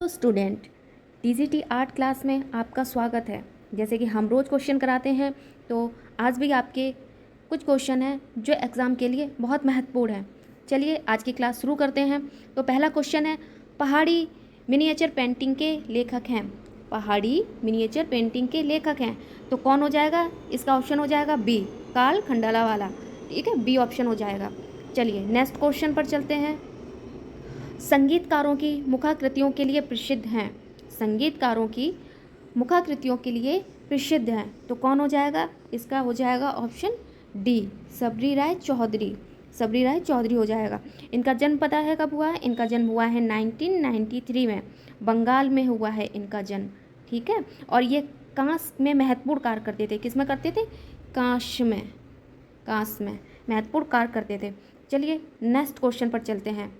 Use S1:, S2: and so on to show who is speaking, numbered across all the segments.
S1: तो student, TGT art class में आपका स्वागत है। जैसे कि हम रोज़ क्वेश्चन कराते हैं, तो आज भी आपके कुछ क्वेश्चन हैं जो एग्ज़ाम के लिए बहुत महत्वपूर्ण हैं। चलिए आज की क्लास शुरू करते हैं। तो पहला क्वेश्चन है, पहाड़ी मिनिएचर पेंटिंग के लेखक हैं। पहाड़ी मिनिएचर पेंटिंग के लेखक हैं तो कौन हो जाएगा? इसका ऑप्शन हो जाएगा बी, कार्ल खंडालावाला। ठीक है, बी ऑप्शन हो जाएगा। चलिए नेक्स्ट क्वेश्चन पर चलते हैं। संगीतकारों की मुखाकृतियों के लिए प्रसिद्ध हैं। संगीतकारों की मुखाकृतियों के लिए प्रसिद्ध हैं तो कौन हो जाएगा? इसका हो जाएगा ऑप्शन डी, सबरी राय चौधरी। सबरी राय चौधरी हो जाएगा। इनका जन्म पता है कब हुआ है? इनका जन्म हुआ है 1993 में, बंगाल में हुआ है इनका जन्म। ठीक है, और ये कांस में महत्वपूर्ण कार्य करते थे। किस में करते थे? कांस में। कांस में महत्वपूर्ण कार्य करते थे। चलिए नेक्स्ट क्वेश्चन पर चलते हैं।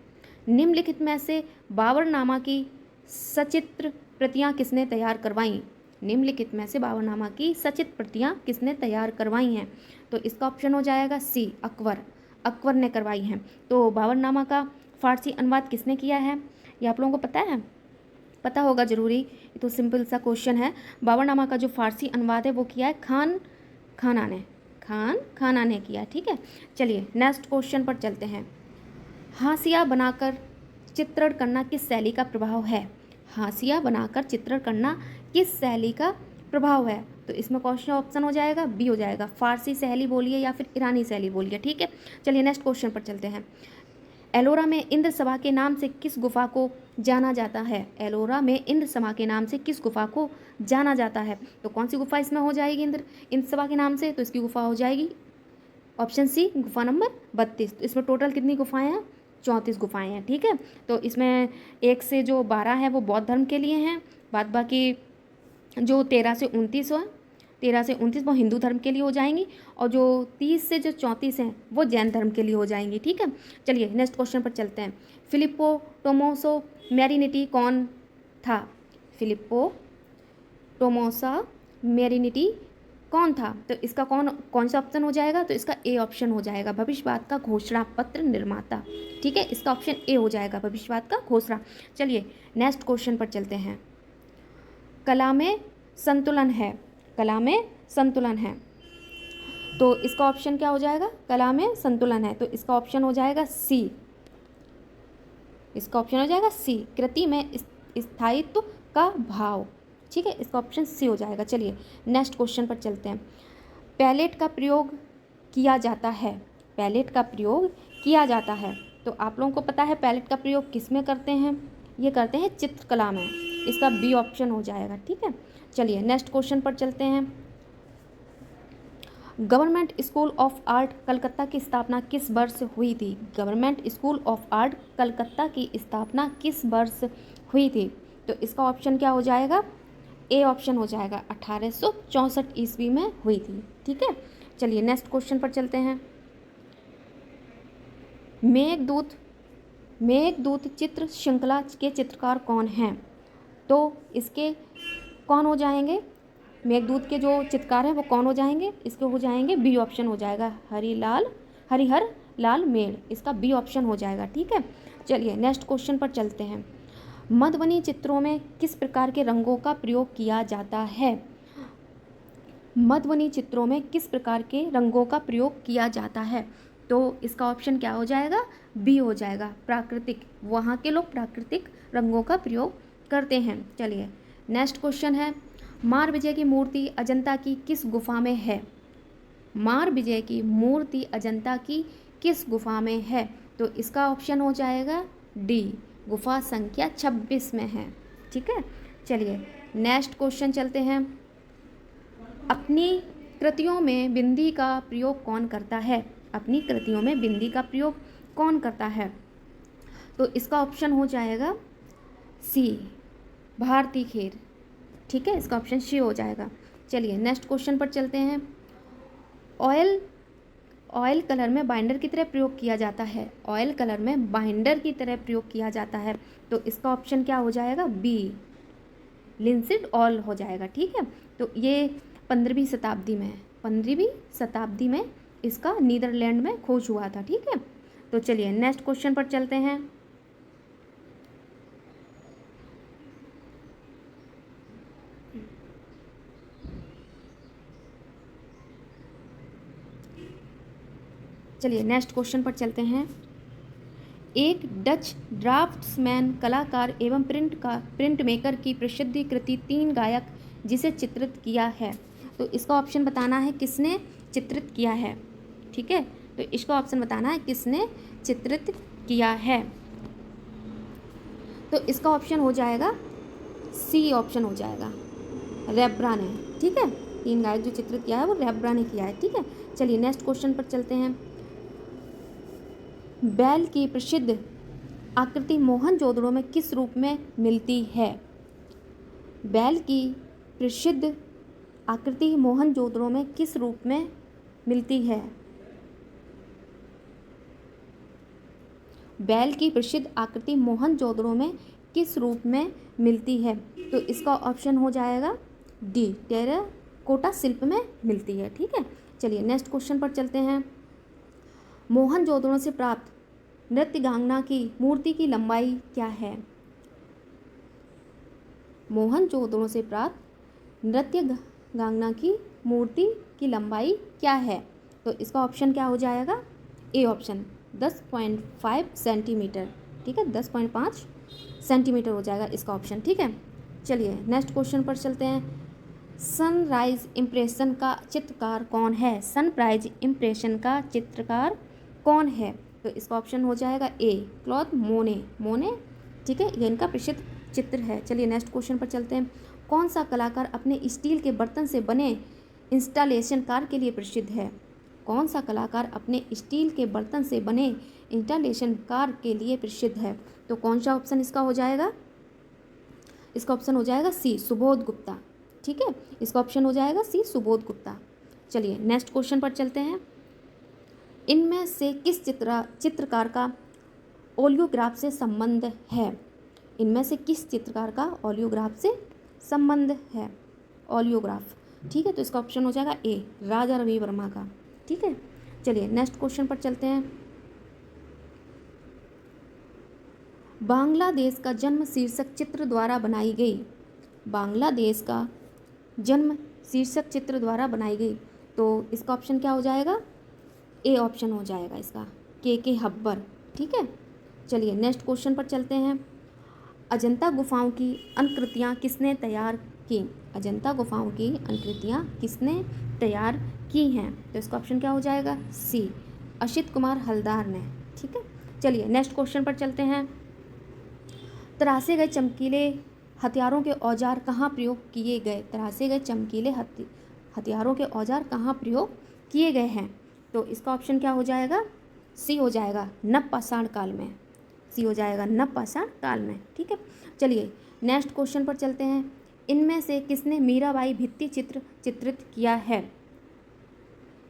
S1: निम्नलिखित में से बाबरनामा की सचित्र प्रतियां किसने तैयार करवाईं? निम्नलिखित में से बाबरनामा की सचित्र प्रतियां किसने तैयार करवाई हैं? तो इसका ऑप्शन हो जाएगा सी, अकबर। अकबर ने करवाई हैं। तो बाबरनामा का फारसी अनुवाद किसने किया है? ये आप लोगों को पता है? पता होगा जरूरी, ये तो सिंपल सा क्वेश्चन है। बाबरनामा का जो फारसी अनुवाद है वो किया है खान खाना ने। खान खाना ने किया। ठीक है, चलिए नेक्स्ट क्वेश्चन पर चलते हैं। हाशिया बनाकर चित्रण करना किस शैली का प्रभाव है? हाशिया बनाकर चित्रण करना किस शैली का प्रभाव है? तो इसमें क्वेश्चन ऑप्शन हो जाएगा बी हो जाएगा, फारसी शैली बोलिए या फिर ईरानी शैली बोलिए। ठीक है, चलिए नेक्स्ट क्वेश्चन पर चलते हैं। एलोरा में इंद्र सभा के नाम से किस गुफा को जाना जाता है? एलोरा में इंद्र सभा के नाम से किस गुफा को जाना जाता है? तो कौन सी गुफा इसमें हो जाएगी इंद्र सभा के नाम से? तो इसकी गुफा हो जाएगी ऑप्शन सी, गुफा नंबर 32। तो इसमें टोटल कितनी गुफाएं हैं? 34 गुफाएं हैं। ठीक है, तो इसमें 1 से जो 12 है वो बौद्ध धर्म के लिए हैं, बाद बाकी जो 13 से 29 है, 13 से 29 वो हिंदू धर्म के लिए हो जाएंगी, और जो 30 से जो 34 हैं वो जैन धर्म के लिए हो जाएंगी। ठीक है, चलिए नेक्स्ट क्वेश्चन पर चलते हैं। फिलिप्पो टोमासो मैरिनिटी कौन था? फिलिप्पो टोमासा मैरिनिटी कौन था? तो इसका कौन सा ऑप्शन हो जाएगा? तो इसका ए ऑप्शन हो जाएगा, भविष्यवाद का घोषणा पत्र निर्माता। ठीक है, इसका ऑप्शन ए हो जाएगा, भविष्यवाद का घोषणा। चलिए नेक्स्ट क्वेश्चन पर चलते हैं। कला में संतुलन है। कला में संतुलन है तो इसका ऑप्शन क्या हो जाएगा? कला में संतुलन है तो इसका ऑप्शन हो जाएगा सी। इसका ऑप्शन हो जाएगा सी, कृति में स्थायित्व का भाव। ठीक है, इसका ऑप्शन सी हो जाएगा। चलिए नेक्स्ट क्वेश्चन पर चलते हैं। पैलेट का प्रयोग किया जाता है। पैलेट का प्रयोग किया जाता है तो आप लोगों को पता है पैलेट का प्रयोग किस में करते हैं? ये करते हैं चित्रकला में। इसका बी ऑप्शन हो जाएगा। ठीक है, चलिए नेक्स्ट क्वेश्चन पर चलते हैं। Government school of art Calcutta की स्थापना किस वर्ष हुई थी? Government school of art Calcutta की स्थापना किस वर्ष हुई थी? तो इसका ऑप्शन क्या हो जाएगा? ए ऑप्शन हो जाएगा, 1864 ईस्वी में हुई थी। ठीक है, चलिए नेक्स्ट क्वेश्चन पर चलते हैं। मेघदूत मेघदूत चित्र श्रृंखला के चित्रकार कौन हैं? तो इसके कौन हो जाएंगे? मेघदूत के जो चित्रकार हैं वो कौन हो जाएंगे? इसके हो जाएंगे बी ऑप्शन हो जाएगा, हरिहर लाल मेड़। इसका बी ऑप्शन हो जाएगा। ठीक है, चलिए नेक्स्ट क्वेश्चन पर चलते हैं। मधुबनी चित्रों में किस प्रकार के रंगों का प्रयोग किया जाता है? मधुबनी चित्रों में किस प्रकार के रंगों का प्रयोग किया जाता है? तो इसका ऑप्शन क्या हो जाएगा? बी हो जाएगा, प्राकृतिक। वहाँ के लोग प्राकृतिक रंगों का प्रयोग करते हैं। चलिए नेक्स्ट क्वेश्चन है। मार विजय की मूर्ति अजंता की किस गुफा में है? मार विजय की मूर्ति अजंता की किस गुफा में है? तो इसका ऑप्शन हो जाएगा डी, गुफा संख्या 26 में है। ठीक है, चलिए नेक्स्ट क्वेश्चन चलते हैं। अपनी कृतियों में बिंदी का प्रयोग कौन करता है? अपनी कृतियों में बिंदी का प्रयोग कौन करता है? तो इसका ऑप्शन हो जाएगा सी, भारती खेर। ठीक है, इसका ऑप्शन सी हो जाएगा। चलिए नेक्स्ट क्वेश्चन पर चलते हैं। ऑयल कलर में बाइंडर की तरह प्रयोग किया जाता है। ऑयल कलर में बाइंडर की तरह प्रयोग किया जाता है तो इसका ऑप्शन क्या हो जाएगा? बी, लिंसिड ऑयल हो जाएगा। ठीक है, तो ये 15वीं शताब्दी में 15वीं शताब्दी में इसका नीदरलैंड में खोज हुआ था। ठीक है, तो चलिए नेक्स्ट क्वेश्चन पर चलते हैं। चलिए नेक्स्ट क्वेश्चन पर चलते हैं। एक डच ड्राफ्ट्समैन कलाकार एवं प्रिंट मेकर की प्रसिद्ध कृति तीन गायक जिसे चित्रित किया है। तो इसका ऑप्शन बताना है किसने चित्रित किया है। ठीक है, तो इसका ऑप्शन बताना है किसने चित्रित किया है। तो इसका ऑप्शन हो जाएगा सी ऑप्शन हो जाएगा, रेब्रा ने। ठीक है, तीन गायक जो चित्रित किया है वो रेब्रा ने किया है। ठीक है, चलिए नेक्स्ट क्वेश्चन पर चलते हैं। बैल की प्रसिद्ध आकृति मोहनजोदड़ो में किस रूप में मिलती है। बैल की प्रसिद्ध आकृति मोहनजोदड़ो में किस रूप में मिलती है। बैल की प्रसिद्ध आकृति मोहनजोदड़ो में किस रूप में मिलती है। तो इसका ऑप्शन हो जाएगा डी, टेराकोटा शिल्प में मिलती है। ठीक है, चलिए नेक्स्ट क्वेश्चन पर चलते हैं। मोहनजोदड़ो से प्राप्त नृत्यगांगना की मूर्ति की लंबाई क्या है। मोहनजोदड़ो से प्राप्त नृत्यगांगना की मूर्ति की लंबाई क्या है। तो इसका ऑप्शन क्या हो जाएगा, ए ऑप्शन 10.5 सेंटीमीटर। ठीक है, 10.5 सेंटीमीटर हो जाएगा इसका ऑप्शन। ठीक है, चलिए नेक्स्ट क्वेश्चन पर चलते हैं। सनराइज इम्प्रेशन का चित्रकार कौन है। सनराइज इम्प्रेशन का चित्रकार कौन है। तो इसका ऑप्शन हो जाएगा ए, क्लॉद मोने। ठीक है, ये इनका प्रसिद्ध चित्र है। चलिए नेक्स्ट क्वेश्चन पर चलते हैं। कौन सा कलाकार अपने स्टील के बर्तन से बने इंस्टॉलेशन कार के लिए प्रसिद्ध है। कौन सा कलाकार अपने स्टील के बर्तन से बने इंस्टॉलेशन कार के लिए प्रसिद्ध है। तो कौन सा ऑप्शन इसका हो जाएगा, इसका ऑप्शन हो जाएगा सी, सुबोध गुप्ता। ठीक है, इसका ऑप्शन हो जाएगा सी, सुबोध गुप्ता। चलिए नेक्स्ट क्वेश्चन पर चलते हैं। इनमें से किस चित्रकार का ओलियोग्राफ से संबंध है। इनमें से किस चित्रकार का ओलियोग्राफ से संबंध है, ओलियोग्राफ। ठीक है, तो इसका ऑप्शन हो जाएगा ए, राजा रवि वर्मा का। ठीक है, चलिए नेक्स्ट क्वेश्चन पर चलते हैं। बांग्लादेश का जन्म शीर्षक चित्र द्वारा बनाई गई। बांग्लादेश का जन्म शीर्षक चित्र द्वारा बनाई गई। तो इसका ऑप्शन क्या हो जाएगा, ए ऑप्शन हो जाएगा इसका, के हब्बर। ठीक है, चलिए नेक्स्ट क्वेश्चन पर चलते हैं। अजंता गुफाओं की अनुकृतियाँ किसने तैयार की। अजंता गुफाओं की अनुकृतियाँ किसने तैयार की हैं। तो इसका ऑप्शन क्या हो जाएगा, सी, अशित कुमार हलदार ने। ठीक है, चलिए नेक्स्ट क्वेश्चन पर चलते हैं। तरासे गए चमकीले हथियारों के औजार कहाँ प्रयोग किए गए। तरासे गए चमकीले हथियारों के औजार कहाँ प्रयोग किए गए हैं। तो इसका ऑप्शन क्या हो जाएगा, सी हो जाएगा, नवपाषाण काल में। सी हो जाएगा नवपाषाण काल में। ठीक है, चलिए नेक्स्ट क्वेश्चन पर चलते हैं। इनमें से किसने मीराबाई भित्ति चित्र चित्रित किया है।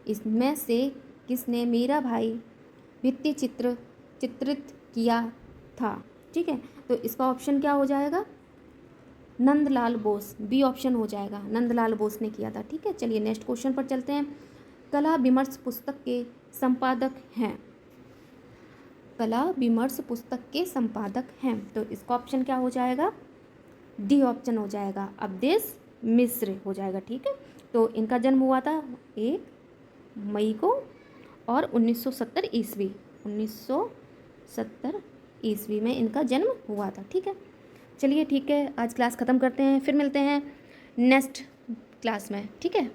S1: इसमें से किसने मीराबाई भित्ति चित्र चित्रित किया था। ठीक है, तो इसका ऑप्शन क्या हो जाएगा, नंदलाल बोस, बी ऑप्शन हो जाएगा, नंदलाल बोस ने किया था। ठीक है, चलिए नेक्स्ट क्वेश्चन पर चलते हैं। कला विमर्श पुस्तक के संपादक हैं। कला विमर्श पुस्तक के संपादक हैं। तो इसका ऑप्शन क्या हो जाएगा, डी ऑप्शन हो जाएगा, अवधेश मिश्र हो जाएगा। ठीक है, तो इनका जन्म हुआ था 1 मई को और 1970 ईस्वी 1970 ईस्वी में इनका जन्म हुआ था। ठीक है, चलिए ठीक है, आज क्लास ख़त्म करते हैं, फिर मिलते हैं नेक्स्ट क्लास में। ठीक है।